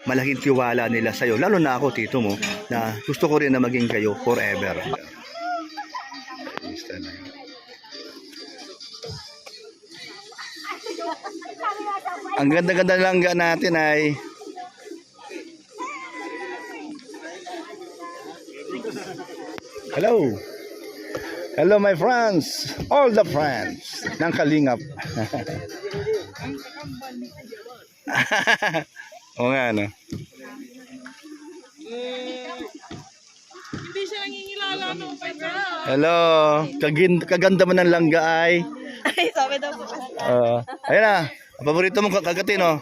malaking tiwala nila sa'yo. Lalo na ako, tito mo, na gusto ko rin na maging kayo forever. Ang ganda-ganda langga natin ay hello. Hello my friends. All the friends ng Kalingap. O nga no. Hindi siya nangingilala no. Hello. Kaganda mo ng langga ay. Ay, sabi daw po. Ayun na. Paborito mong kagatin oh.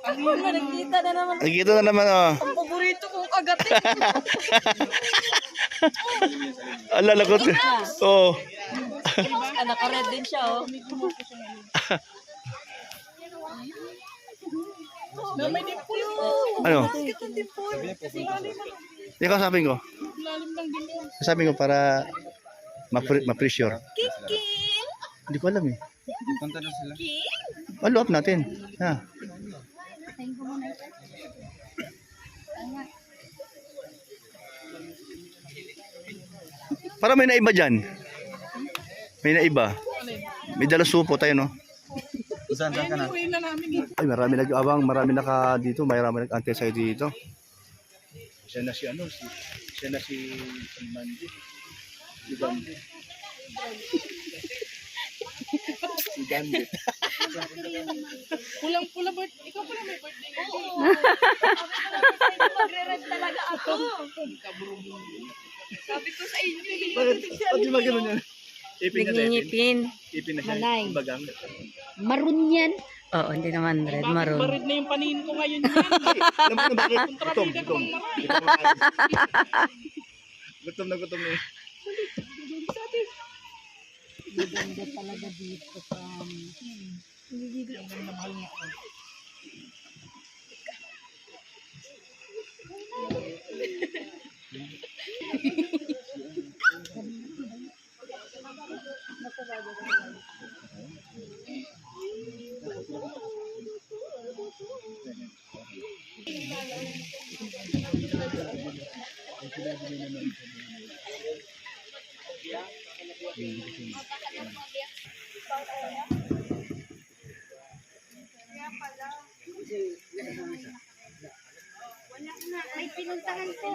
Ang nagkita na naman. Nagkita na naman oh. Ang paborito kong agatin. Ala lagot. Oh. Naka-red din siya oh. May dimple yun. Ano? Ang dimple. Hindi ko sabihin ko. Lalim ng dimple. Sabihin ko para ma-pressure. Kikin! Hindi ko alam eh. Punta na sila. Follow up natin. Ha. Para may naiba dyan. May naiba. May dalang supo tayo no. Saan ka na? Uwi na namin eh. Ay marami nag-abang. Marami naka dito. Marami nag-antay sa'yo dito. Siya na si ano. Siya na si Mandi. Si Bandi. Si Bandi. Pulang-pula birthday. Ikaw pala may birthday. Oo. Magre-red talaga ako. Sabi ko sa inyo. Bakit di ba ganun yan? Ipin na Nagingipin. Ipin na siya. Malay. Bagang. Maroon yan. Oo, hindi naman red, maroon. Barid na yung panin ko ngayon yan. Alam mo na bakit? Gutom. Gutom. Gutom na gutom na. Maganda talaga dito sa... May pinuntahan ko.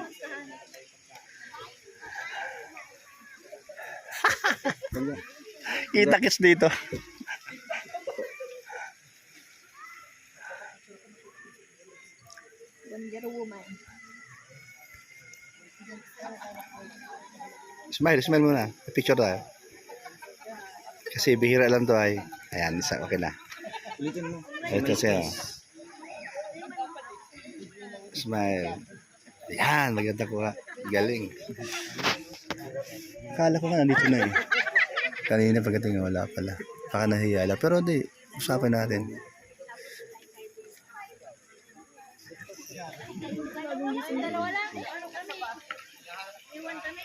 Itakis dito. Wonder Woman. Smile muna. Picture tayo. Kasi bihira lang to ay. Ayan, isa okay na. Ulitin mo. Ito siya. Smile. Ayan, maganda ko ha. Galing. Akala ko nga nandito na eh. Kanina pagdating wala pala. Baka nahiyala. Pero di, usapan natin. Dalawa lang. Ano kami? Iwan kami.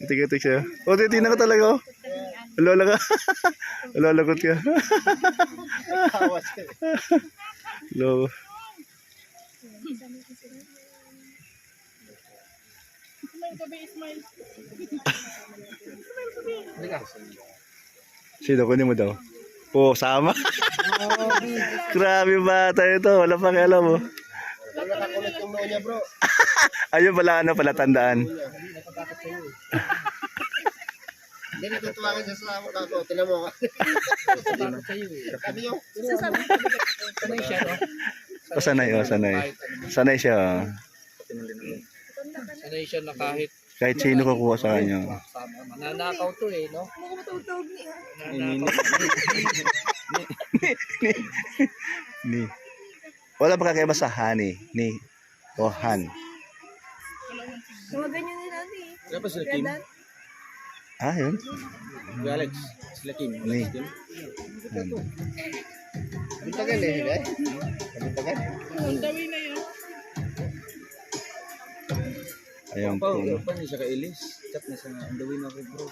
Ito siya. O, titignan ko talaga oh. Lola ka. Lola ko ka. Lola. Smile ka ba, smile. Sino kunin mo daw? Oo, sama. Grabe bata ito. Wala pa kaya alam mo. Nakakulit yung noo niya bro. Ayun pala, ano pala tandaan. Hindi natutuwagan siya sa mukha ko. Tinan mo. Sabi niyo. O, sanay. Sanay siya. Sanay siya na Kahit sino kukuha sa kanya. mananakaw to eh, no? Matutog niya. Ni. Wala pa kakaiba sa honey. Ni. O han. Tawagan nyo nila ni. Kaya pa sila Kim? Ah, yun. Alex. Sila Kim. Ni. Han. Bintagan eh. Bintagan. Ang dawi na yun. Ayan po. No? Pa niya siya ka Ilis. Chat na siya nga. On the way na ako bro.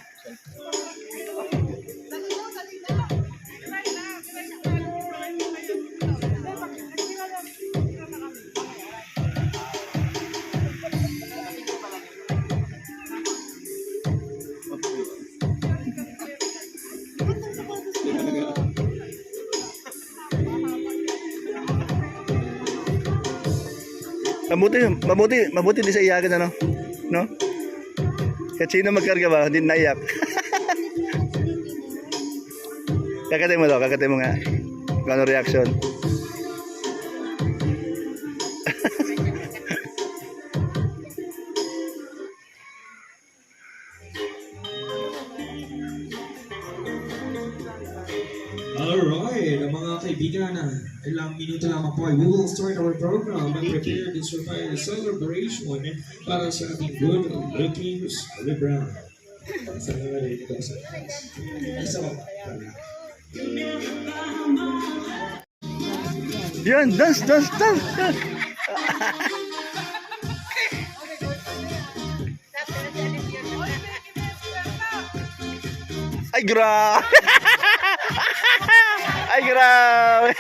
Mabuti di sa iyakin ano? No? Kahit sino magkarga ba, hindi naiyak. Kakatay mo nga. Kung ano reaction. Alright, mga kaibigan, ilang minuto lamang po, we will start our program and prepare the surprise celebration para sa ating good looking Libra. Sa mga dito sa Yan, dance. Ay, grabe! Ay, grabe!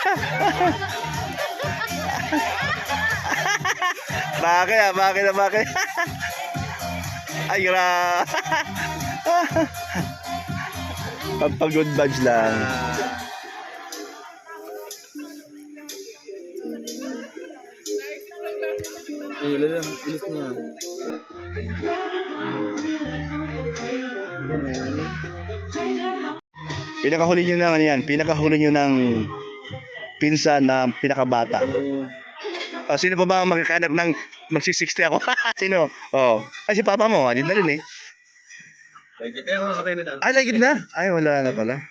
Bakit? Ay, grabe! Pampagod vibes lang. Ilis niya. Pinakahuli nyo ng ano yan? Pinakahuli nyo ng pinsan na pinakabata. Sino pa ba magkakanak ng magsi-60 ako? Sino? Oh. Ay, si papa mo. Andito na rin eh. Ay, like it na? Ay, wala na pala.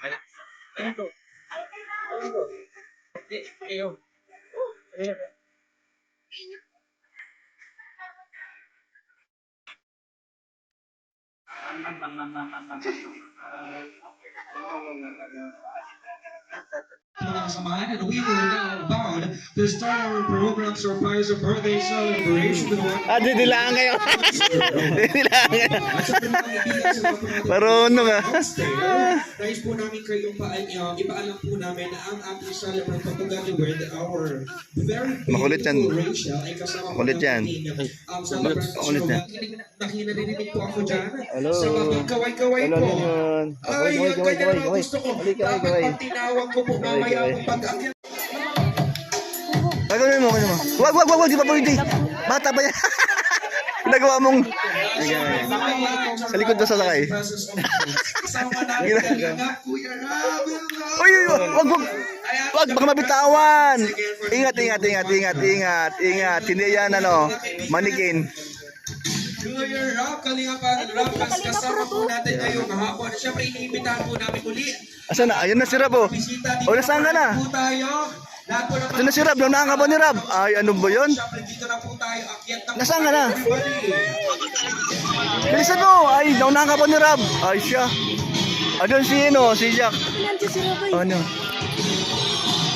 mga kasamahan, and we will now about to start our program surprise birthday celebration with one. Didilaan kayo. Didilaan kayo. Marunong ah. Nais po namin kayong ipaalam po namin na ang ating celebrant pagkagati with our very Makulit yan. beautiful Rachel ay kasama po Makulit yan. Makulit yan. Nakinarinig po ako dyan. Hello. Sa mga kaway-kaway Hello po. yun. Ay, yung kanya naman gusto ko. Dapat pag tinawag ko po mamaya kung pag-akyat. Gagawin mo. Wag, di pa pwede. Bata pa yan. Nagawa mong sa likod na sasakay. Uy, wag, baka mabitawan. Ingat. Hindi yan manikin. Kuya Rob, Kalingapan Rob, kasama po natin ngayong hapon. Siyempre, iniimbitahan po namin muli. Asan na? Ayun na si Rab oh. Bisita dito. O, nasaan ka na? Po tayo. Lahat po naman. Ito na si Rab. Naunahan ka ba ni Rab? Ay, ano ba yun? Siyempre, dito na po tayo. Akyat na po. Nasaan ka na? Everybody. Bilisan mo. Ay, naunahan ka ba ni Rab? Ay, siya. Doon si Jack. Ano?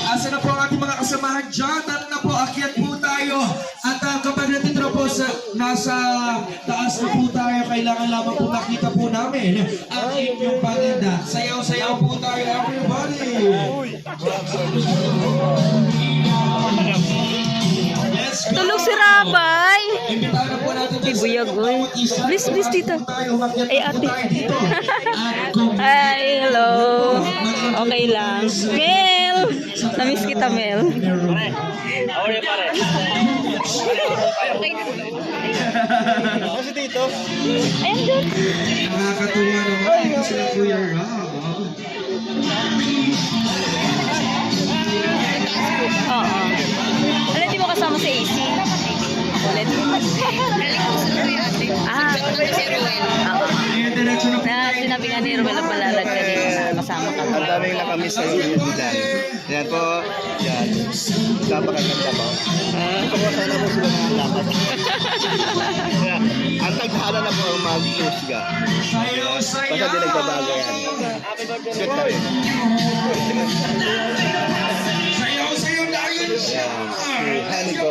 Asa na po ang ating mga kasamahan dyan? Tara na po, akyat po tayo. At kapag natitira po nasa taas na po tayo, kailangan lamang po makita po namin ang inyong paninda. Sayaw-sayaw po tayo, everybody! Let's go! Tulog si Rabay. Imbitahan na po natin Ay, buyag, oy. Please, tita. Ay, ate. Ay, hello. Okay lang. Mel! Namiss kita, Mel. Kasi dito. Ayan doon. Nakakatuwa naman sila Kuya Rob. Oo. Alam, di mo kasama si AC? Ulit. Oo. Na sinabi nga ni Ruel ang palalag kanina na kasama ka. Ang daming nakamiss sa video dyan. Yan po. Yan. Napakaganda po. Gusto ko sana po sila mga dapat. Ang taghala na po ang mag-close ka. Basta di nagbabago yan. Good na rin. Sayaw-sayaw na yun siya! Honey ko.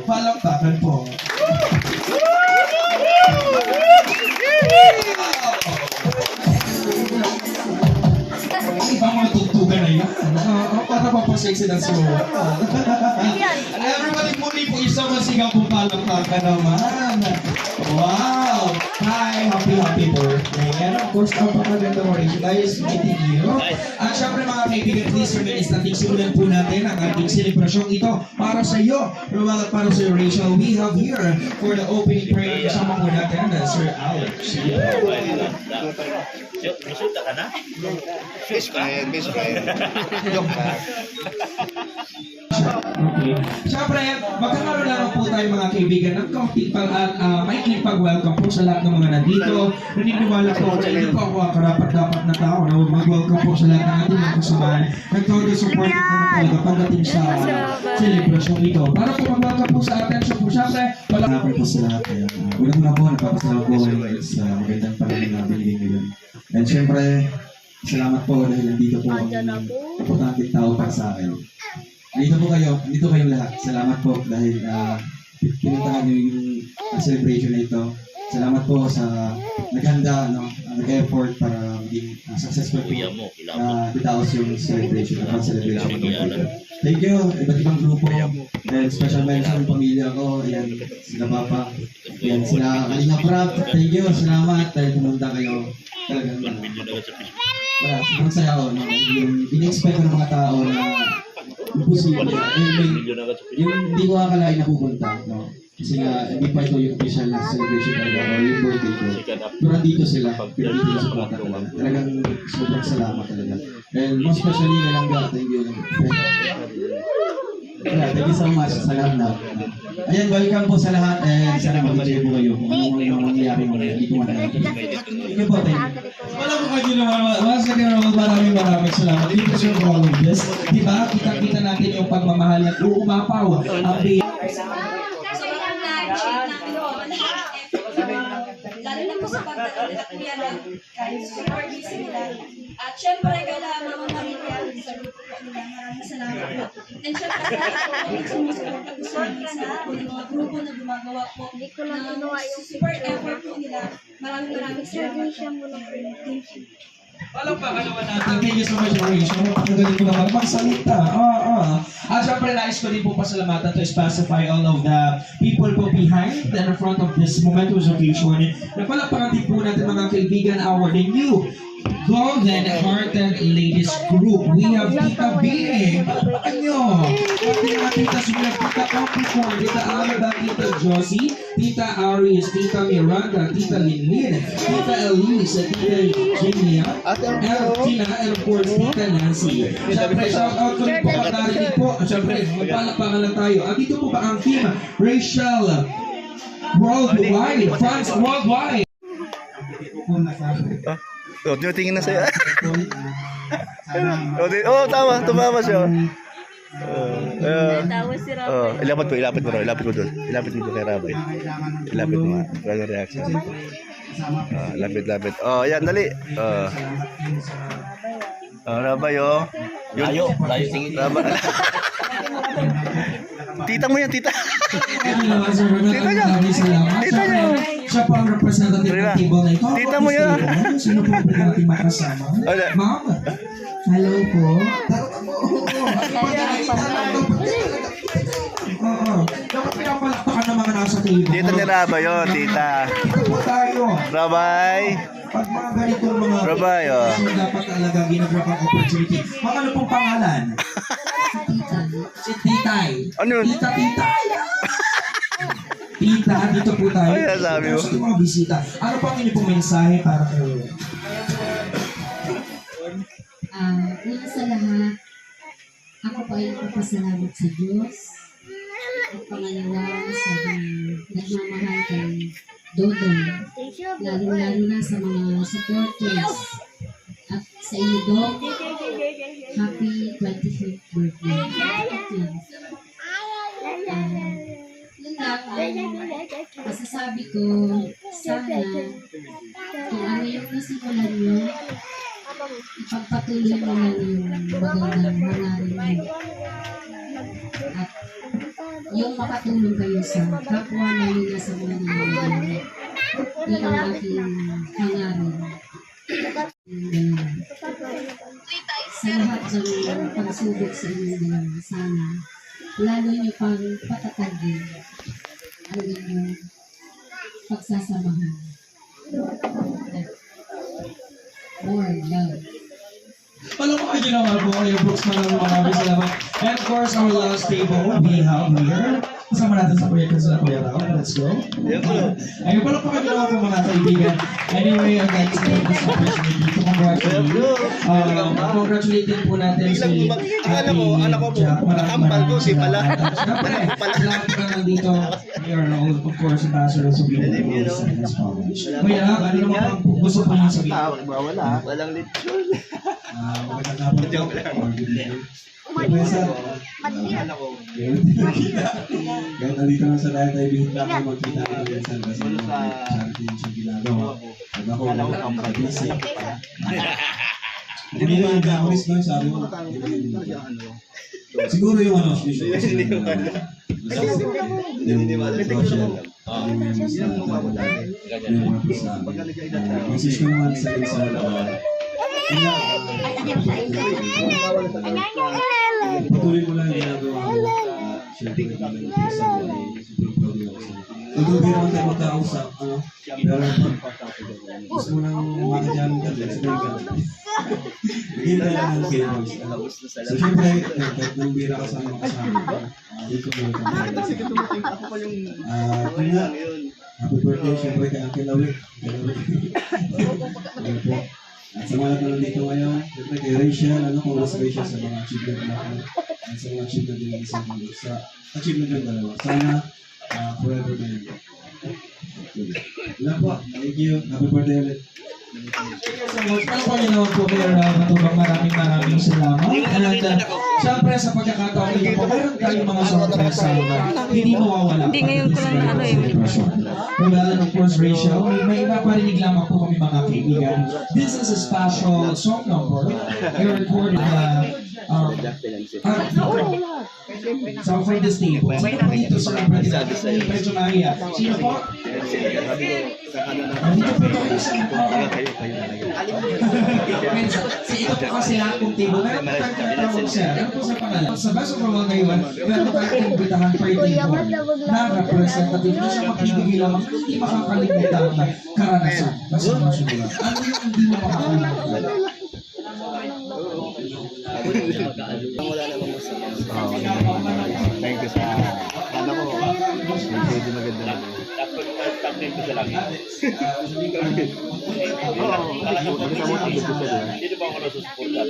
Palakpakan po. Ibang mga tugtugan na yan. Para mapasexy ng suwa. And everybody muli po isang masigang po palakpakan naman. Wow! Hi! Happy birthday. And of course, ang pagkaganda mo rin. Guys, meeting you. At syempre mga kaibigan, please remain standing. Simulan po natin ang ating selebrasyong ito para sa iyo. Para sa iyo, Rachel. We have here for the opening prayer. Kasama po natin ang Sir Alex. Miss friend. Joke ka. Okay. Siyempre, magkakaroon lang po tayo mga kaibigan ng kaunting maikling pag-welcome po sa lahat ng mga nandito. Naniniwala po na hindi po ako ang karapat-dapat na tao na mag-welcome po sa lahat ng ating mga kasamahan. Nag-total support po na talaga pagdating sa celebration ito. Para po mag-welcome po sa attention po, siyempre, wala po sa lahat. Unang-una po, nagpapasalamat po sa magandang panahon na binigay ngayon. And syempre, salamat po dahil nandito po ang importanteng tao para sa akin. Nandito kayong lahat. Salamat po dahil pinuntahan niyo yung celebration na ito. Salamat po sa naghanda, nag-effort para maging successful po bitaos yung celebration, ang celebration. Thank you, iba't ibang grupo. And special mention yung pamilya ko. Ayan, sila Papa. Ayan, sila Kalinga Prab. Thank you, salamat dahil pumunta kayo. Talagang sobrang saya ko. Yung in-expect ko ng mga tao na imposible. Yung hindi ko akalain na pupunta. No? Kasi nga, hindi pa ito yung official na celebration talaga o yung birthday ko. Pero nandito sila. Pero dito sa pumunta talaga. Talagang sobrang salamat talaga. And most especially na lang thank you. Thank you so much sa lahat na. Ayan, welcome po sa lahat and sana mag-enjoy po kayo kung anong mangyayari mo na hindi ko manayari. Thank you po, thank you. Wala po kayo naman. Once again, maraming salamat. Thank you for all of this. Diba? Kita-kita natin yung pagmamahal at uumapaw. Lalo na po sa pagdala nila kuya na kahit super busy nila. At syempre, kailangan mga Maria, sa grupo po nila, maraming salamat po. And syempre, kahit po sumusunod na gusto nila sa mga grupo na gumagawa po ng super effort po nila. Maraming salamat po. Thank you. Palakpakan naman natin. Thank you so much, Rachel. Napakagaling ko naman magsalita. At syempre, nais ko din po pasalamatan to specify all of the people po behind and in front of this momentous occasion. Napalakpakan din po natin mga kaibigan, our new Golden Hearted Ladies Group. We have Tita B. Palakpakan nyo. Ating mga tita sumila, Tita Capricorn, Tita Alba, Tita Josie, Tita Aries, Tita Miranda, Tita Linlin, Tita Elise, Tita Genia, and of course, Tita Nancy. Siyempre, shout out ko rin po pag narinig po. Siyempre, magpalakpakan lang tayo. At dito po ba ang team Rachel Worldwide, France Worldwide. Tingin na sa'yo. Tama. Tumama siya. Tawa si Rafael. Ilapit mo doon. Ilapit mo doon kay Rabay. Ilapit mo nga. Wala reaction. Lapit. Yan, dali. Rabay, Layo tingin. Rabay. Tita mo yan, tita. Tita niya. Siya po ang representative ng table na ito. Tita mo yan. Sino po ang natin makasama? Ma'am? Hello po. Dapat pinapalakpakan ng mga nasa table. Tita ni Rabay, tita. Ito po tayo. Rabay. Pag mga ganitong mga Rabay, dapat talaga ginagrab ang opportunity. Mga ano pong pangalan? Si Titay. Ano yun? Titay. Tita, dito po tayo. Ay, sabi mo. Gusto mga bisita. Ano po ang inyong pong mensahe para kayo? Una sa lahat, ako po ay nagpapasalamat sa Diyos. At pangalawa sa nagmamahal kay Dodong. Lalo na sa mga supporters. At sa iyo, Dong, happy 25th birthday. Yun lang, masasabi ko, sana, kung ano yung nasimulan nyo, ipagpatuloy mo lang yung magandang hangarin mo. At yung makatulong kayo sa kapwa lalo na sa mga nangangailangan. Yan ang aking hangarin. Sa lahat ng pagsubok sa inyong dalawa, sana lalo niyo pang patatagin ang inyong pagsasamahan. More love. Palakpakan nyo naman po kayo, Brooks. Maraming salamat. And of course, our last table we have here. Kasama natin sa proyekto sa Kuya Rao. Let's go. Ayun, palakpakan nyo naman po mga kaibigan. Anyway, I'd like to take this opportunity to congratulate din po natin si Alam mo, anak ko po, nakambal ko si Pala. Lahat po nandito. We are all, of course, ambassadors of Universe and his college. Kuya Rao, ano naman ang gusto po niyo sabihin? Wala. Walang lechon. Magandang hapon po. Or good evening. Pwesa, kaya nandito lang sa lahat tayo bihita ako magkita ka minsan kasi charity yung ginagawa. At ako, busy. Hindi na yung memories doon, sabi mo. Siguro yung ano, usual. Yung social. Yung memories na yung mga pisa. Message ko naman sa isa patuloy mo lang ginagawa mo. Siyempre, super proud ako sa'yo. Although di naman tayo magkausap, pero gusto mo nang makadyamin ka, let's go ka. Naghintay lang ng favors. So, siyempre, kahit nang bira ka sa mga kasama, dito mo lang happy birthday, siyempre, kay Uncle Lawik. At sa mga naman dito ngayon, siyempre kay Rachel, congrats Rachel sa mga achievement natin. At sa mga achievement din ng isang mundo. Sa achievement ng dalawa. Sana, forever na yun. Wala po. Thank you. Happy birthday ulit. Ako niyo naman po kay Matubang, maraming salamat. And siyempre sa pagkakataon nito po, meron tayong mga surprise na hindi mawawala. Hindi, ngayon ko lang na ano eh. Well, and of course, Rachel, may naparinig lamang po kami mga kaibigan. This is a special song number. We recorded so for this table. Sino po dito sa medyo Maria? Sino po? Dito po tayo sa si ito po kasi akong table. Meron po tayong tinatawag siya. Ano po sa pangalan? Sa Best of World ngayon, meron po tayong imbitahan per table na representative na siya magbibigay lang ng hindi makakalimutan na karanasan. Basta masyadura. Ano yung hindi mo makakalimutan? Wala namang masama. Thank you sa ano ko. Hindi maganda lang. Thank you sa lang. Dito ba ako nasusuporta?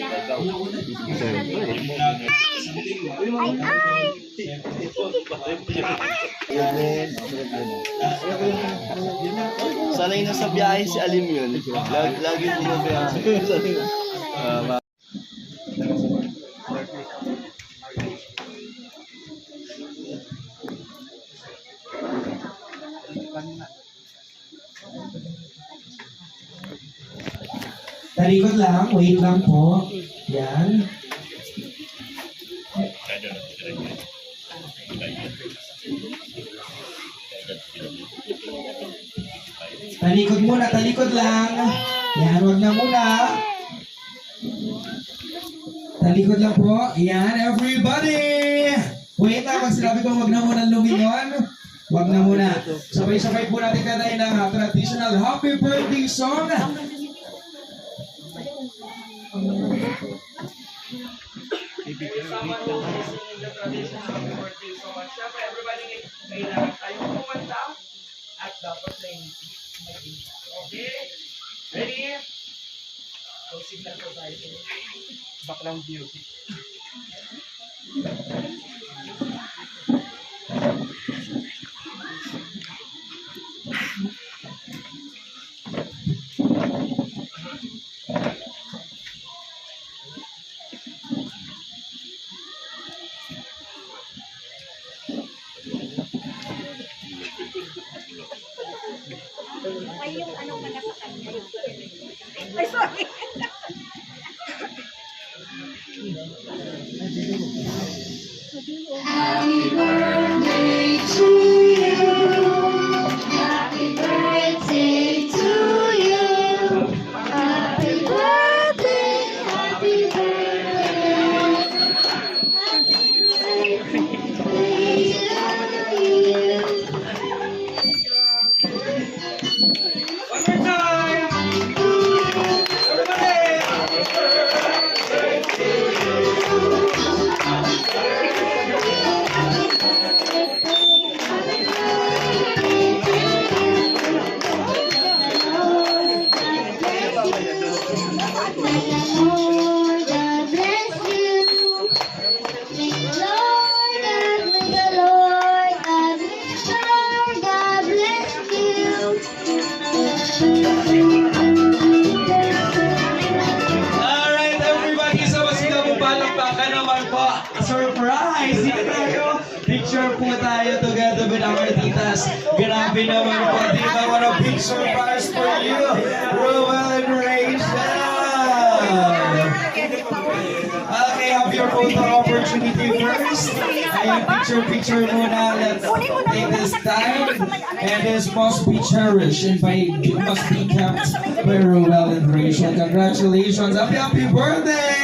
Sanay na sa biyahe si Alim yun. Lagi binabiyahe. Talikod lang, wait lang po. Yan. Talikod lang. Yan, wag na muna. Talikod lang po. Yan, everybody! Wait lang, pag sinabi ko wag na muna lumingon. Wag na muna. Sabay-sabay po natin kantayin ng traditional happy birthday song. Background music. Happy birthday dito tayo. Picture po tayo together with our titas. Grabe naman po. Di ba? What a big surprise for you, Roel and Rachel. Okay, have your photo opportunity first. Ayan, picture muna. Let's take this time. And this must be cherished and must be kept by Roel and Rachel. Congratulations. Happy birthday!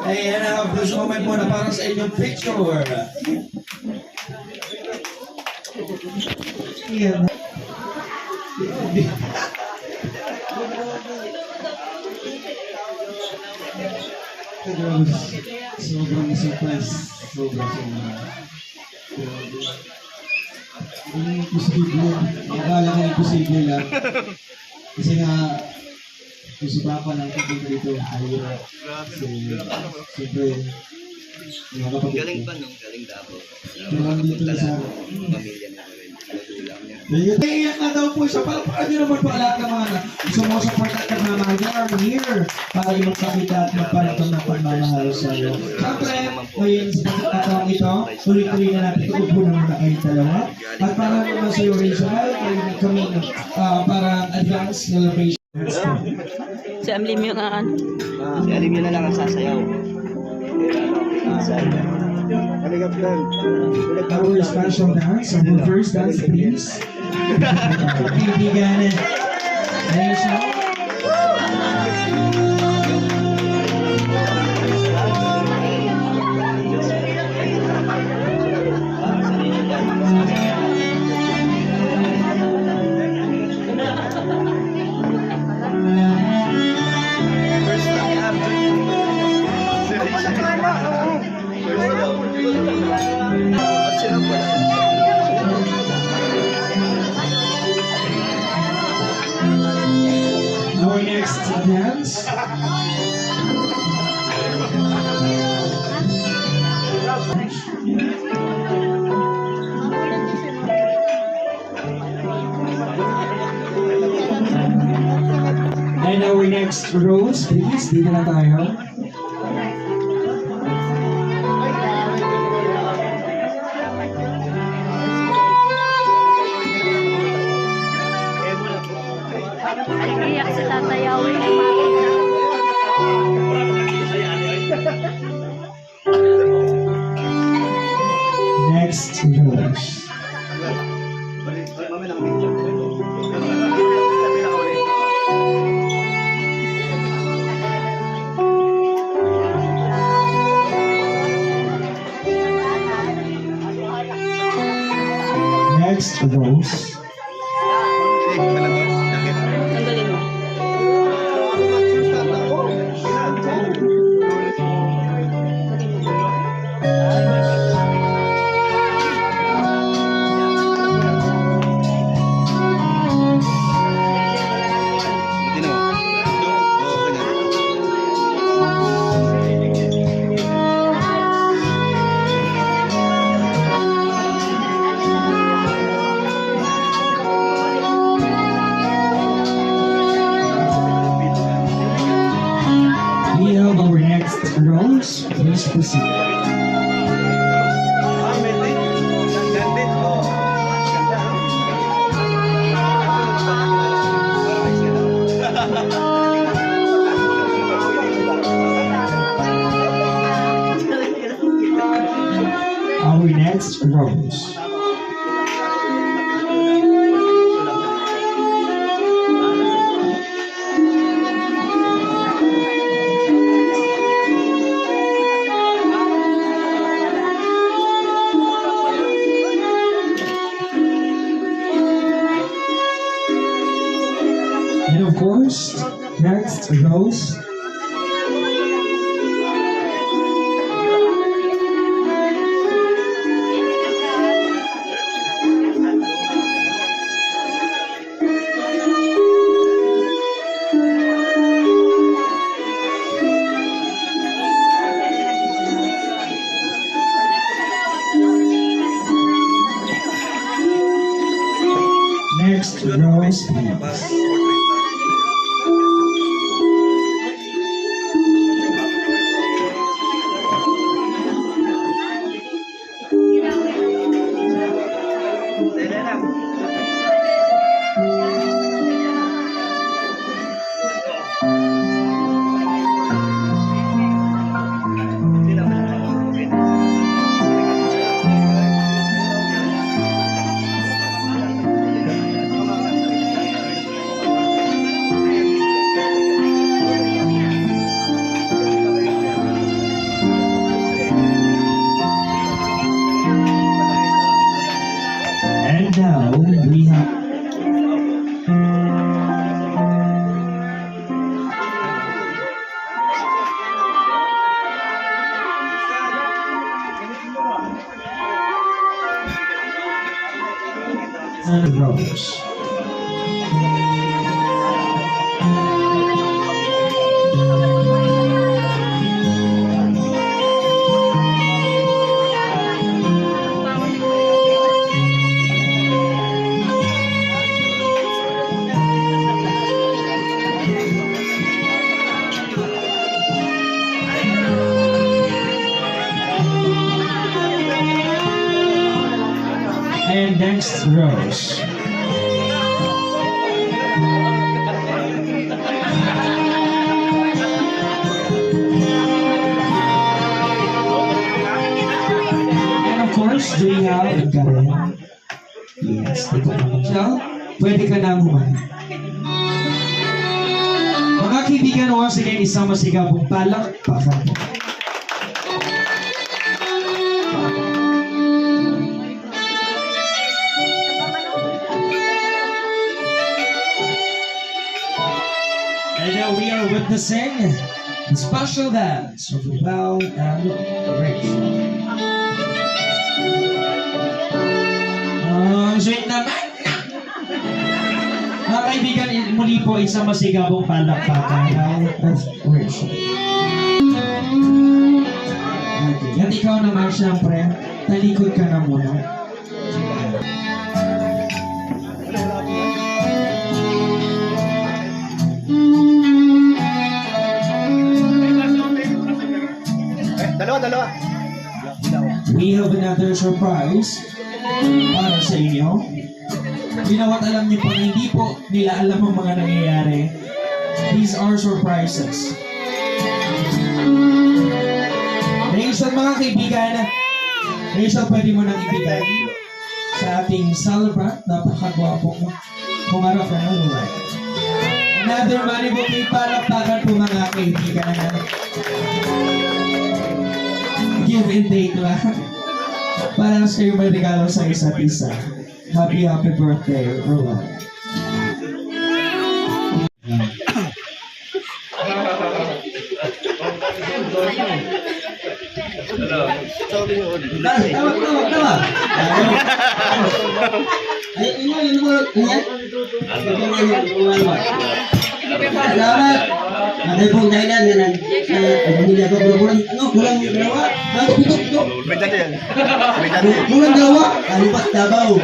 Ayan, have this moment muna para sa inyong picture. Ayan. Sobrang surprise. Sobrang. Hindi imposible. Akala ko imposible lang. Kasi nga, kung si Papa lang pupunta dito, mahirap. So, siyempre, nakakapagod. Galing pa nung galing Davao. Pero lang dito na sa Pamilya namin. Magulang niya. Naiiyak na daw po siya. Paano nyo naman po lahat ng mga sumusupport at nagmamahal niya are here para magpakita at magpalatam ng pagmamahal sa iyo. Siyempre, ngayon sa pagkakataong ito, tuloy-tuloy na natin upo na muna kayong dalawa. At para naman sa iyo, Rachel, kami para advance celebration. Si Amlim yung ano. Si Alim yun na lang ang sasayaw. Our special dance, our first dance, please. Kaibigan, Rachel. Our next dance. And our next rose, please. Dito na tayo. Iyak si tatayawin. Next rose. Next rose. Tanggalin mo. We have our next rose. Please proceed. Our next rose. And of course, next rose. Next rose, please. and Rose. And next, Rose. And of course, do we have a Karen? Yes, dito naman siya. Pwede ka na humani. Mga kaibigan, once again, isang masigabong palakpakan. And now we are witnessing the special dance of Val and Rachel. Sweet naman! Mga kaibigan, muli po isang masigabong palakpakan of Rachel. Okay. At ikaw naman, syempre, talikod ka na muna. Dalawa. We have another surprise para sa inyo. You know what, alam niyo po, hindi po nila alam ang mga nangyayari. These are surprises. Rachel, mga kaibigan, Rachel, pwede mo nang ibigay sa ating celebrant, napakagwapong kumarap na nulay. Another money bouquet, palakpakan po mga kaibigan. Give and take lang. Para sa iyo may regalo sa isa't isa. Happy birthday, Rowan. Tawa. Ay, ini mo, Salamat. Ada pong dahilan na hindi ako kurang dalawa. Kurang dalawa. Kalipat Davao.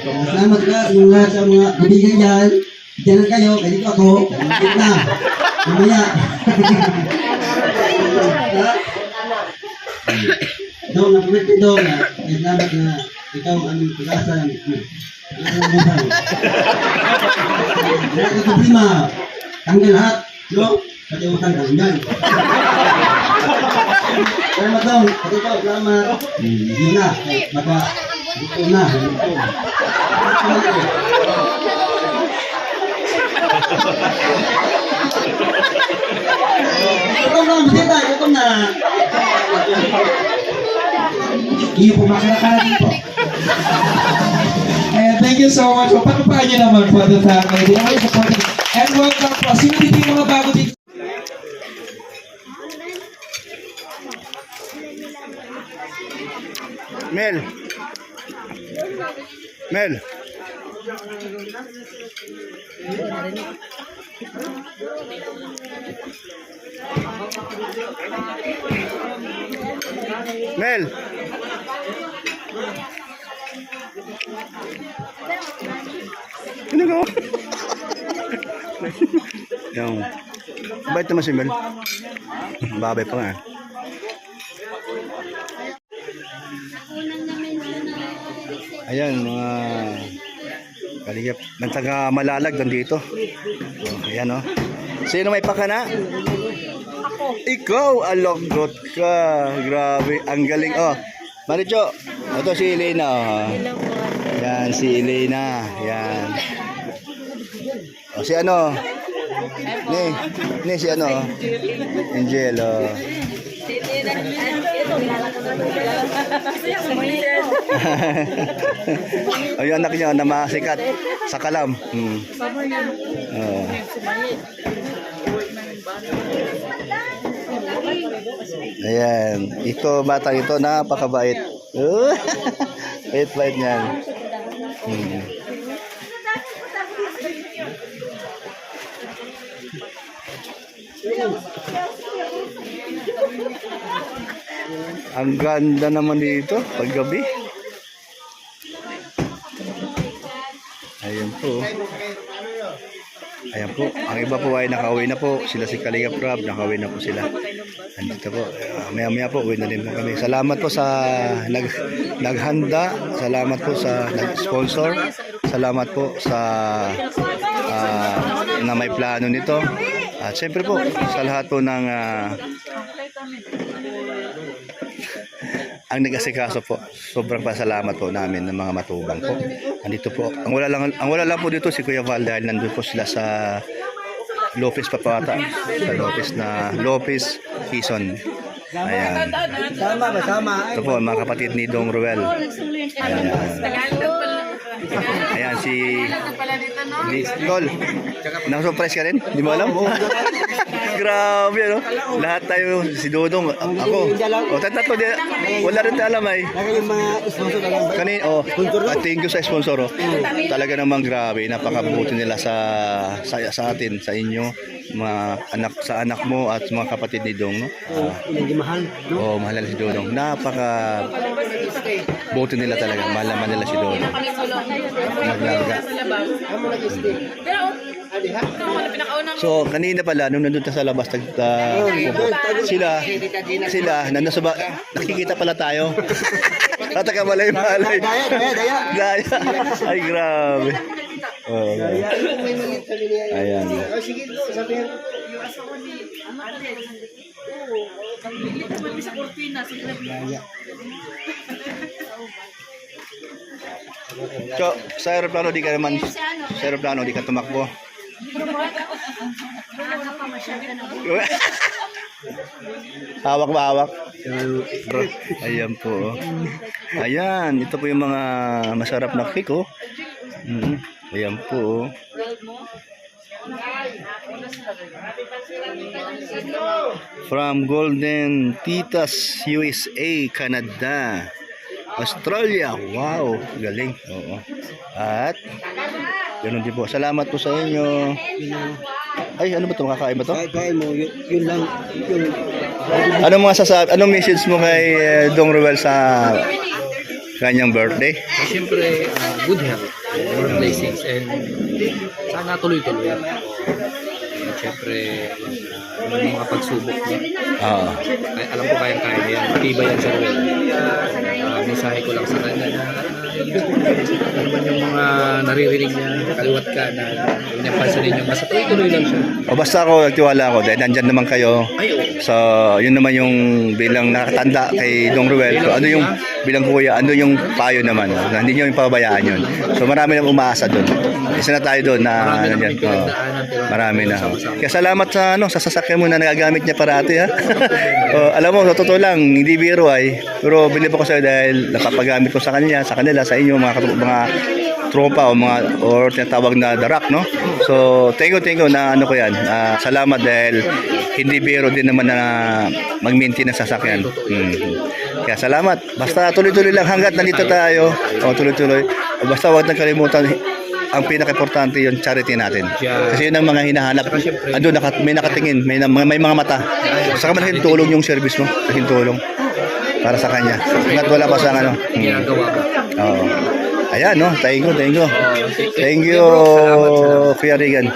Salamat ka sa mga kaibigan dyan. Diyan kayo, ganito ako. Ganito na. Mamaya. Dong, nakumit dong. Salamat na ikaw ang pag-asa. Kaya problema, tanggal lahat, no? Pati utang tanggal. Salamat daw, salamat. Yun na, baka ito na. Gutom na. Iyo po makinakala dito. And thank you so much po. Panupahan niyo naman po the family. And welcome po. Sino dito yung mga bago dito? Mel. Ano ko? Yung bait naman si Mel. Babay pa nga. Ayan, mga kaligap ng taga Malalag nandito. Ayan, oh. Sino may pakana? Ako. Ikaw, alonggot ka. Grabe, ang galing. Oh, Maricho, ito si Elena. Oh. Yan, si Elena. Yan. O, si ano? Ni si ano? Angel. Oh. O, yung anak niyo na masikat sa Kalam. Ayan. Ito, bata ito, napakabait. Bait-bait niyan. Hmm. Ang ganda naman dito paggabi. Ayan po. Ayan po. Ang iba po ay nakauwi na po. Sila si Kalingap Rab, nakauwi na po sila. Andito po. Maya-maya po, uwi na din po kami. Salamat po sa naghanda. Salamat po sa nag-sponsor. Salamat po sa na may plano nito. At siyempre po, sa lahat po ng ang nag-asikaso po, sobrang pasalamat po namin ng mga matubang po. Andito po. Ang wala lang po dito si Kuya Val dahil nandun po sila sa Lopez Papata. Sa Lopez Quezon. Ayan. Ito po, mga kapatid ni Dong Ruel. Ayan. Ayan si Tol. Nakasurprise ka rin? Hindi mo alam? Grabe, ano? Lahat tayo, si Dodong, ako. O, tatlo din. Wala rin tayo alam ay. Thank you sa sponsor. Talaga namang grabe. Napakabuti nila sa atin, sa inyo. Sa anak mo at mga kapatid ni Dong. No? Mahal, no? Mahal nila si Dodong. Buti nila talaga. Mahal naman nila si Dodong. Naglaga. So kanina pala nung nandun sa labas sila nandun sa nakikita pala tayo. Tataka malay. Daya. Ay grabe. Ayan. Sige po, sabihin. So, sa aeroplano di ka tumakbo. Hawak ba hawak? Ayan po. Ayan, ito po yung mga masarap na cake oh. Ayan po. From Golden Titas, USA, Canada, Australia. Wow, galing. Oo. At ganun din po. Salamat po sa inyo. Ay, ano ba ito? Makakain ba ito? Kaya mo, yun lang. Anong message mo kay Dong Ruel sa kanyang birthday? Siyempre, good health, more blessings, and sana tuloy-tuloy. Siyempre, yung mga pagsubok niya. Alam ko kayang-kaya niya yan. Matibay yan sa Ruel. Mensahe ko lang sa kanya na ano man yung mga naririnig niya, kaliwat ka na huwag niya pansinin yung basta tuloy-tuloy lang siya. O basta ako, nagtiwala ako dahil nandyan naman kayo. So, yun naman yung bilang nakatanda kay Dong Ruel. So, ano yung bilang kuya, ano yung payo naman. Hindi nyo yung pabayaan yun. So, marami nang umaasa doon. Isa na tayo doon na nandyan. Marami na. Kaya salamat sa sasakyan mo na nagagamit niya parati ha. Alam mo, sa totoo lang, hindi biro ay. Pero bilib ako sa'yo dahil napapagamit ko sa kanila, sa inyo, mga tropa or tinatawag na The Rock, no? So, thank you na ano ko yan. Salamat dahil hindi biro din naman na mag-maintain ng sasakyan. Kaya salamat. Basta tuloy-tuloy lang hanggat nandito tayo. Tuloy-tuloy. Basta huwag nang kalimutan ang pinaka-importante yung charity natin. Kasi yun ang mga hinahanap. Andun, may nakatingin, may mga mata. Saka malaking tulong yung service mo. Malaking tulong para sa kanya. Hanggat wala pa sa ano. Oo. Ayan, no? Thank you. Thank you, Kuya Regan.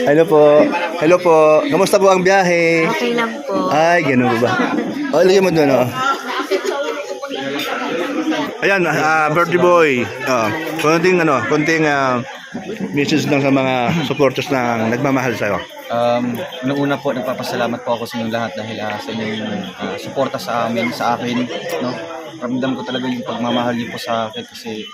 Hello po. Kamusta po ang biyahe? Okay lang po. Ay, ganun ba? Lagyan mo doon, oh. Ayan, birthday boy. Konting message lang sa mga supporters na nagmamahal sa'yo. Una po, nagpapasalamat po ako sa inyong lahat dahil sa inyong suporta sa akin, no? Ramdam ko talaga yung pagmamahal niyo po sa akin kasi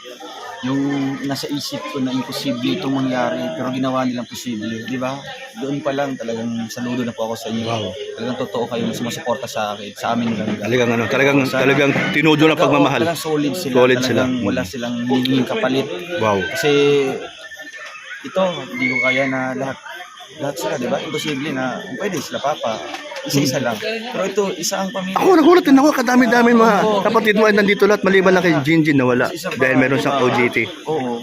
yung nasa isip ko na imposible itong mangyari pero ginawa nilang posible, di ba? Doon pa lang talagang saludo na po ako sa inyo. Wow. Talagang totoo kayong sumusuporta sa akin, sa amin lang. Talagang tinudo ng pagmamahal. Talagang solid sila. Wala silang hinging kapalit. Wow. Kasi ito, hindi ko kaya na lahat sila, di ba? Imposible na kung pwede sila papa. Isa-isa lang. Pero ito, isa ang pamilya. Ako nagulat din ako, kadami-dami mga kapatid mo ay nandito lahat, maliban lang kay Jinjin na wala. Dahil meron siyang OJT. Oo.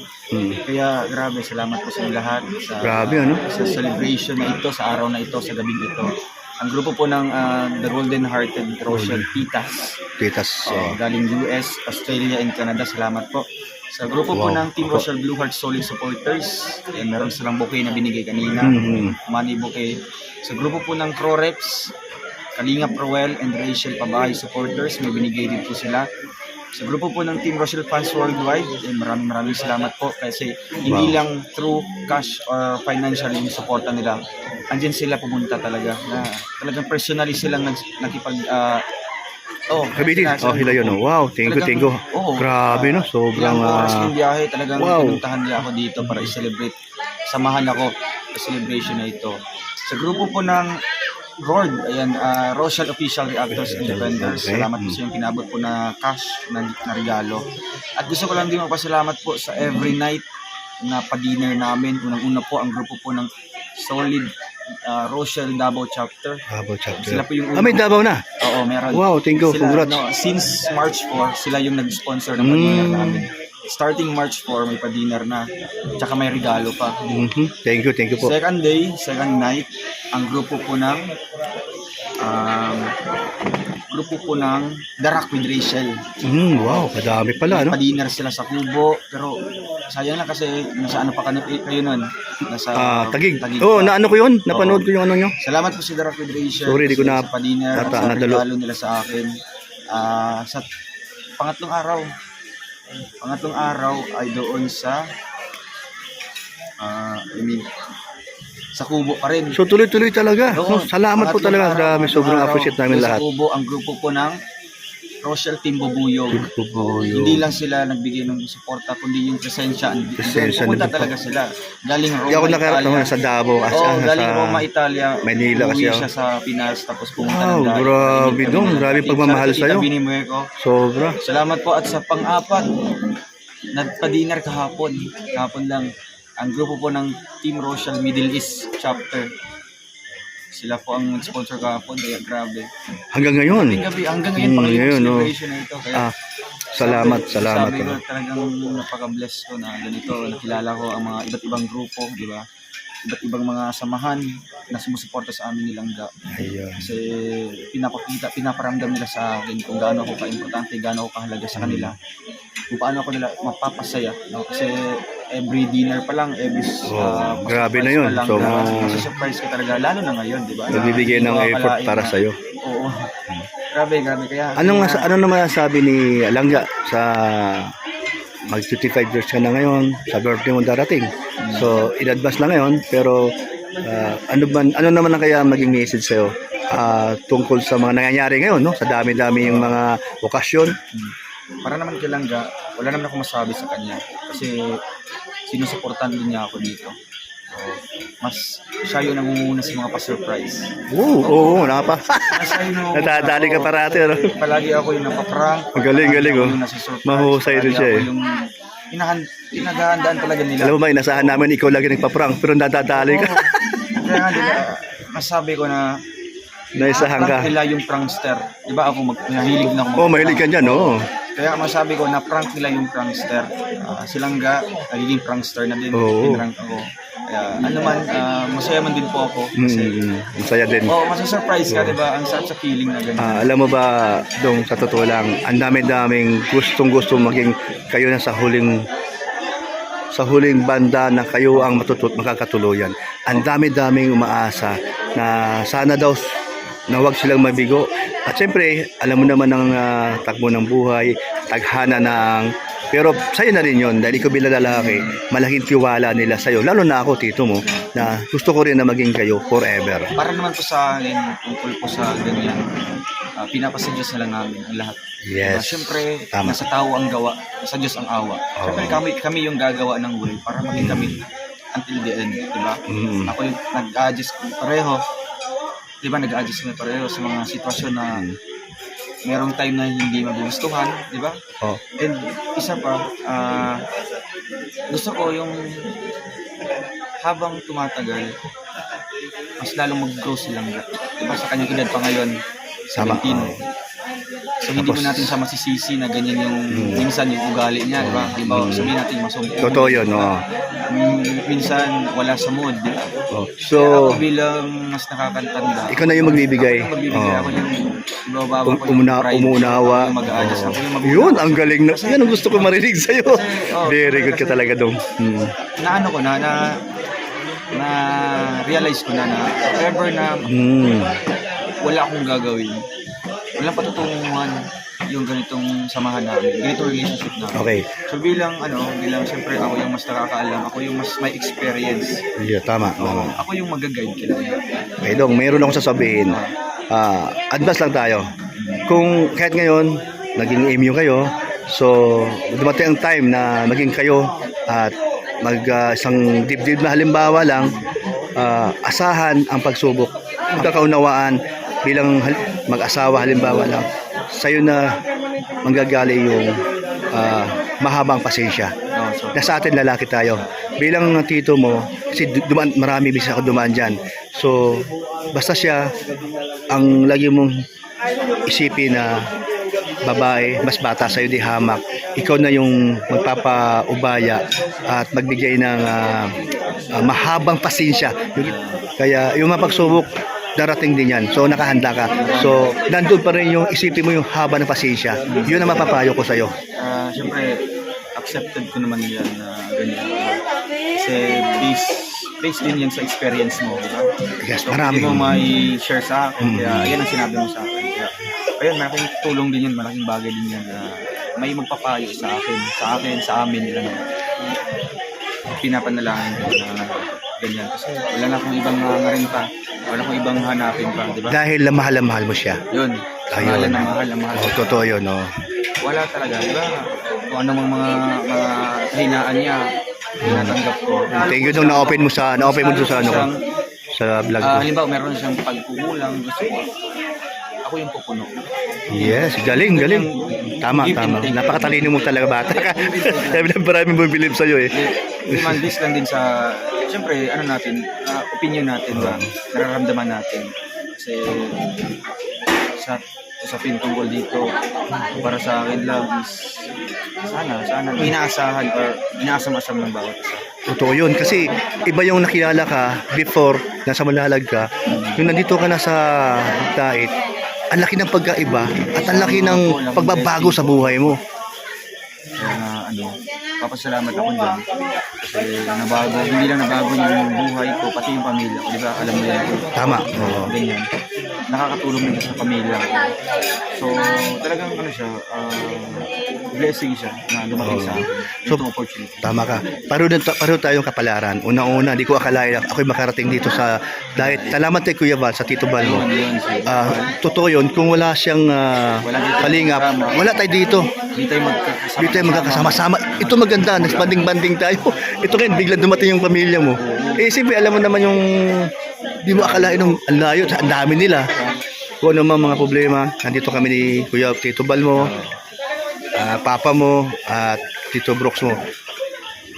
Kaya grabe, salamat po sa inyo lahat. Grabe, ano? Sa celebration na ito, sa araw na ito, sa gabing ito. Ang grupo po ng The Golden Hearted Rochelle Titas. Titas. Galing US, Australia, and Canada. Salamat po. Sa grupo po ng Team Rochelle Blue Heart Solid Supporters, meron silang bouquet na binigay kanina. Money bouquet. Sa grupo po ng Pro Reps, Kalinga Proel and Rachel Pabahay Supporters, may binigay din po sila. Sa grupo po ng Team Rochelle Fans Worldwide, maraming salamat po kasi hindi lang through cash or financial yung suporta nila. Andyan sila pumunta talaga na talagang personally silang Hila yun. Wow, thank you. Grabe, no? Sobrang oras yung biyahe, talagang wow. pinuntahan nila ako dito para i-celebrate. Samahan ako sa celebration na ito. Sa grupo po ng Lord, ayan, Rochelle Official Reactors and Defenders. Salamat po sa yung kinabot po na cash na regalo. At gusto ko lang din magpasalamat po sa every night na pa-dinner namin. Unang-una po ang grupo po ng Solid Rochelle Davao Chapter. Sila po yung may Davao na? Oo, meron. Wow, thank you. Sila, Congrats. since March 4, sila yung nag-sponsor ng pa-dinner namin. Starting March 4, may pa-dinner na. Tsaka may regalo pa. Thank you po. Second day, second night, ang grupo po ng The Rock with Rachel. Wow, kadami pala, no? Pa-dinner sila sa Kubo, pero sayang lang kasi nasa ano pa kayo nun? Nasa Tagig. Naano ko yun? Napanood ko yung ano nyo. Salamat po si The Rock with Rachel. Sorry, di ko na sa pa-dinner, sa regalo nila sa akin. Sa pangatlong araw ay doon sa sa Kubo pa rin. So tuloy-tuloy talaga. Oo, Salamat po talaga. Grabe, sobrang appreciate namin lahat. Sa Kubo, ang grupo po ng Rochelle Team Bubuyog. Hindi lang sila nagbigay ng suporta, kundi yung presensya. Pumunta talaga sila. Galing Roma, Italia. Ako nakarating sa Davao. Galing Roma, Italia. Manila kasi siya sa Pinas, tapos pumunta ng Davao. Grabe dong. Grabe pagmamahal sa'yo. Sobra. Salamat po. At sa pang-apat, nagpa-dinner kahapon. Kahapon lang. Ang grupo po ng Team Rochelle Middle East Chapter. Sila po ang nag-sponsor kahapon, kaya grabe. Hanggang ngayon? Hanggang ngayon, pang-ibig celebration na ito. Kaya, salamat. Sabi ko, talagang napaka-bless ko na ganito. Nakilala ko ang mga iba't ibang grupo, di ba? Iba't ibang mga samahan na sumusuporta sa amin nilang kasi pinaparamdam nila sa akin kung gaano ako ka-importante, gaano ako kahalaga sa kanila. Kung paano ako nila mapapasaya. No? Kasi every dinner pa lang, grabe na yun. So, surprise ko talaga, lalo na ngayon, di ba? Nagbibigay ng effort para sa'yo. Oo. Grabe. Kaya, ano naman sabi ni Alangga sa mag-55 years ka na ngayon, sa birthday mo darating. So, in-advance lang ngayon, pero ano naman na kaya maging message sa'yo tungkol sa mga nangyayari ngayon, no? Sa dami-dami yung mga okasyon. Para naman kay Langga, wala naman ako masabi sa kanya kasi sinusuportan din niya ako dito. So, mas siya yung nangunguna sa mga pa-surprise. Oo, natadali ka parati, ano? Palagi ako yung napaprank. Galing, oh. Mahusay din siya, eh. Pinaghahandaan talaga nila. Alam mo ba, inasahan namin ikaw lagi nagpa-prank, pero natadali ka. Kaya nga, masabi ko na naisahan ka. Nila yung prankster. Diba ako mahilig na ako. Mahilig ka dyan, oo. Kaya masabi ko na prank nila yung prankster. Silang nagiging prankster na din. Pinrank ako. Kaya masaya man din po ako. Masaya din. Masa-surprise ka, diba? Ang sarap sa feeling na ganyan. Alam mo ba, Dong, sa totoo lang, ang dami-daming gustong-gusto maging kayo na sa huling banda na kayo ang makakatuluyan. Ang dami-daming umaasa na sana daw na wag silang mabigo. At syempre, alam mo naman ang takbo ng buhay, taghana pero sa'yo na rin yun, dahil ikaw bilang lalaki, malaking tiwala nila sa'yo, lalo na ako, tito mo, na gusto ko rin na maging kayo forever. Para naman po sa akin, tungkol po sa ganyan, pinapasuggest na lang namin ang lahat. Yes. Siyempre, nasa tao ang gawa, sa Diyos ang awa. Siyempre, kami yung gagawa ng way para maging kami until the end, diba? Ako yung nag-adjust pareho, diba, nag-adjust kami pareho sa mga sitwasyon na merong time na hindi magugustuhan, diba? And isa pa, gusto ko yung habang tumatagal, mas lalong mag-grow silang diba sa kanyang edad pa ngayon, 17. So hindi mo natin siya masisisi na ganyan yung minsan yung ugali niya, di ba? Halimbawa, sabihin natin masungkong. Totoo yun, oo. Minsan wala sa mood, di ba? Oh. Kaya So, ako bilang mas nakakantanda, ikaw na yung magbibigay. ako yung magbibigay, Oo. ako yung ibababa ko yung pride, Umunawa. ako yung mag-a-adjust, ako yung mag-unawa. Yun, ang galing na. Yan ang gusto ko marinig sa'yo. Very good ka talaga dong. Na ano ko na realize ko na if ever na wala akong gagawin, walang patutunguhan yung ganitong samahan namin, ganitong relationship namin. Okay. So bilang siyempre ako yung mas nakakaalam, ako yung mas may experience. Yeah, tama. Ako yung mag-guide kila. Okay, dong, mayroon akong sasabihin. Advance lang tayo. Kung kahit ngayon, naging MU kayo, so dumating ang time na maging kayo at isang dibdib na halimbawa lang, asahan ang pagsubok, magkakaunawaan bilang mag-asawa halimbawa lang, sa'yo na manggagaling yung mahabang pasensya. Na sa atin lalaki tayo. Bilang tito mo, kasi marami bisa ako dumaan dyan. So, basta siya, ang lagi mong isipin na babae, mas bata sa'yo di hamak, ikaw na yung magpapaubaya at magbigay ng mahabang pasensya. Kaya yung mapagsubok, darating din yan. So nakahanda ka. So nandun pa rin yung isipin mo yung haba ng pasensya. Yun ang mapapayo ko sa'yo. Siyempre, accepted ko naman yan na ganyan. Kasi based din yan sa experience mo. Diba? Yes, so, marami. hindi mo mai-share sa akin. Kaya yan ang sinabi mo sa akin. Kaya, ayun, malaking tulong din yan, malaking bagay din yan na may magpapayo sa akin, sa amin. Pinapanalangin ko na ganyan. Kasi wala na akong ibang ngarinta. Wala akong ibang hanapin pa, di ba? Dahil mahal na mahal mo siya. Yun. Ayun. Mahal. Oh, totoo yun, no? Wala talaga, di ba? Kung ano mga hinaan niya, tinatanggap ko. Thank you nung na-open mo sa ano ko, sa vlog ko. Halimbawa, meron siyang pagkukulang, gusto ko. Ako yung pupuno. Yes, galing. Tama. Napakatalino mo talaga, bata ka. Maraming bumibilib sa'yo eh. Demandis lang din sa, siyempre, opinion natin ba? Nararamdaman natin. Kasi, sa usapin tungkol dito, para sa akin lang is, sana, inaasahan or inaasam-asam ng bawat isa. Totoo yun. Kasi iba yung nakilala ka before, nasa Malalag ka. Yung nandito ka na sa Dait, ang laki ng pagkaiba at ang laki ng pagbabago sa buhay mo. Kaya papasalamat ako dyan. Kasi hindi lang nabago yung buhay ko, pati yung pamilya ko. Diba? Alam mo yan. Tama. Oo. Ganyan. Nakakatulong din sa pamilya ko. So, talagang blessing siya na dumating sa itong opportunity. Tama ka. Pareho tayong kapalaran. Una-una, di ko akalain ako'y makarating dito sa Dait. Salamat kay Kuya Val, sa Tito Val mo. Totoo yun. Kung wala siyang kalingap, wala tayo dito. Hindi tayo magkakasama-sama. Ito maganda, nagbanding-banding tayo. Ito rin, biglang dumating yung pamilya mo. Siyempre, alam mo naman yung di mo akalain ng layo, ang dami nila. Kung ano mga problema, nandito kami ni Kuya Tito Val mo, Papa mo, at Tito Brooks mo.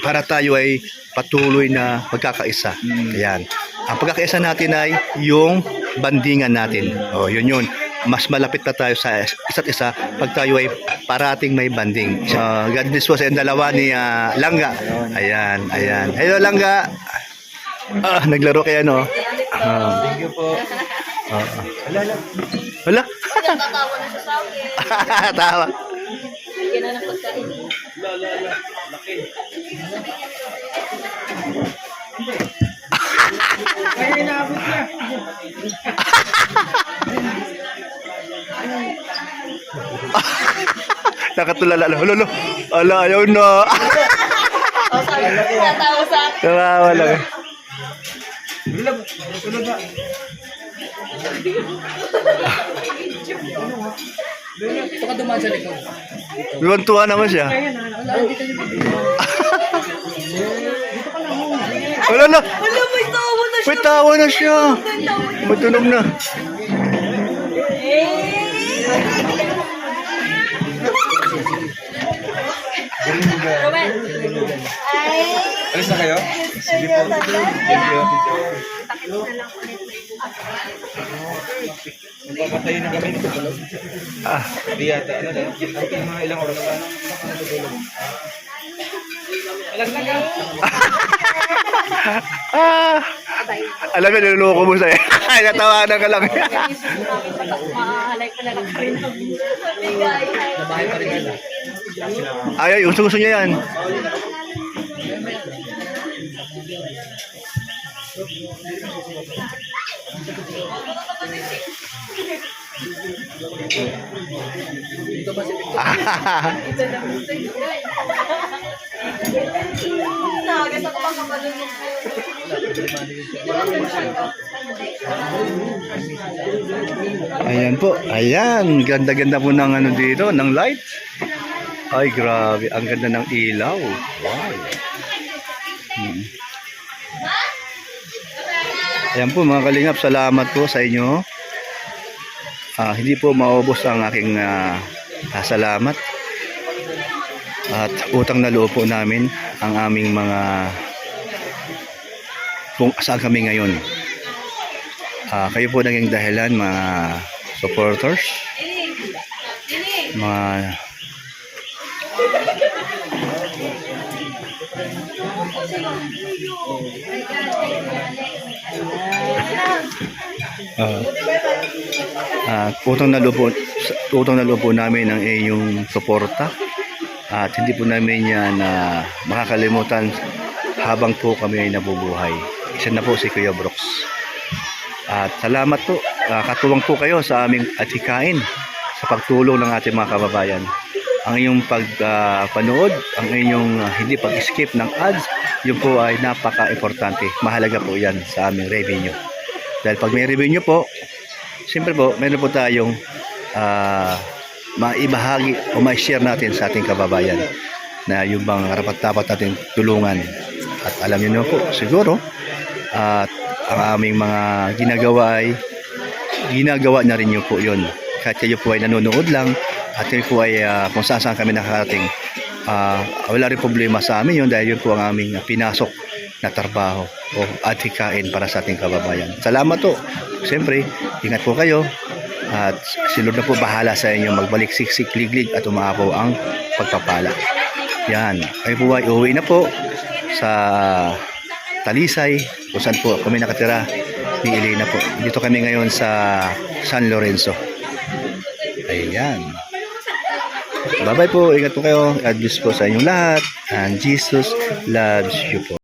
Para tayo ay patuloy na magkakaisa. Ayan. Ang pagkakaisa natin ay yung bandingan natin. Yun. Mas malapit na tayo sa isa't isa pag tayo ay parating may banding. So, God bless po sa dalawa ni Langga. Ayan. Hello, Langga. Naglaro kayo, no? Thank you po. Wala? Tatawa na siya sa akin. Tawa. Bigyan na ng pagkain. Nakatulala. Lolo. Ala, ayaw na. Tatawa sa akin. Kawawa lang. Baka dumaan sa likod. Tuwan-tuwa naman siya. Wala na. Wala, may tawa na siya. May tawa na siya. Matunog na. Ruben. Alis na kayo? Sige po. Thank you. Papatayin na kami. Hindi yata. Ano na? Mga ilang oras pa. Alam mo, niloloko mo sa'yo. Natawanan ka lang. Mahalay ko na lang rin. Bahay pa rin nila. Ay, gusto niya yan. Ayan po. Ayan. Ganda-ganda po ng ano dito, ng light. Ay, grabe. Ang ganda ng ilaw. Wow. Ayan po mga kalingap. Salamat po sa inyo. Hindi po maubos ang aking salamat. At utang na loob po namin ang aming mga kung saan kami ngayon. Kayo po naging dahilan mga supporters, mga utang na loob po namin ang inyong suporta at hindi po namin yan makakalimutan habang po kami ay nabubuhay. Isa na po si Kuya Brooks. At salamat po, katuwang po kayo sa aming atikain sa pagtulong ng ating mga kababayan. Ang inyong pagpanood, ang inyong hindi pag-skip ng ads, yun po ay napaka-importante. Mahalaga po yan sa aming revenue. Dahil pag may revenue po, siyempre po, meron po tayong maibahagi o ma-share natin sa ating kababayan na yung bang dapat natin tulungan. At alam niyo po, siguro, at ang aming mga ginagawa ay ginagawa na rin niyo po yun. Kahit kayo po ay nanonood lang at kayo po ay kung saan kami nakarating, wala rin problema sa amin yun dahil yun po ang aming pinasok na trabaho o atikain para sa ating kababayan. Salamat po. Siyempre, ingat po kayo at si Lord na po bahala sa inyo magbalik siksik liglig at umapaw ang pagpapala. Yan. Kayo po ay uuwi na po sa Talisay kung saan po kami nakatira ni Elena po. Dito kami ngayon sa San Lorenzo. Ayan. Bye-bye po. Ingat po kayo. God bless po sa inyong lahat. And Jesus loves you po.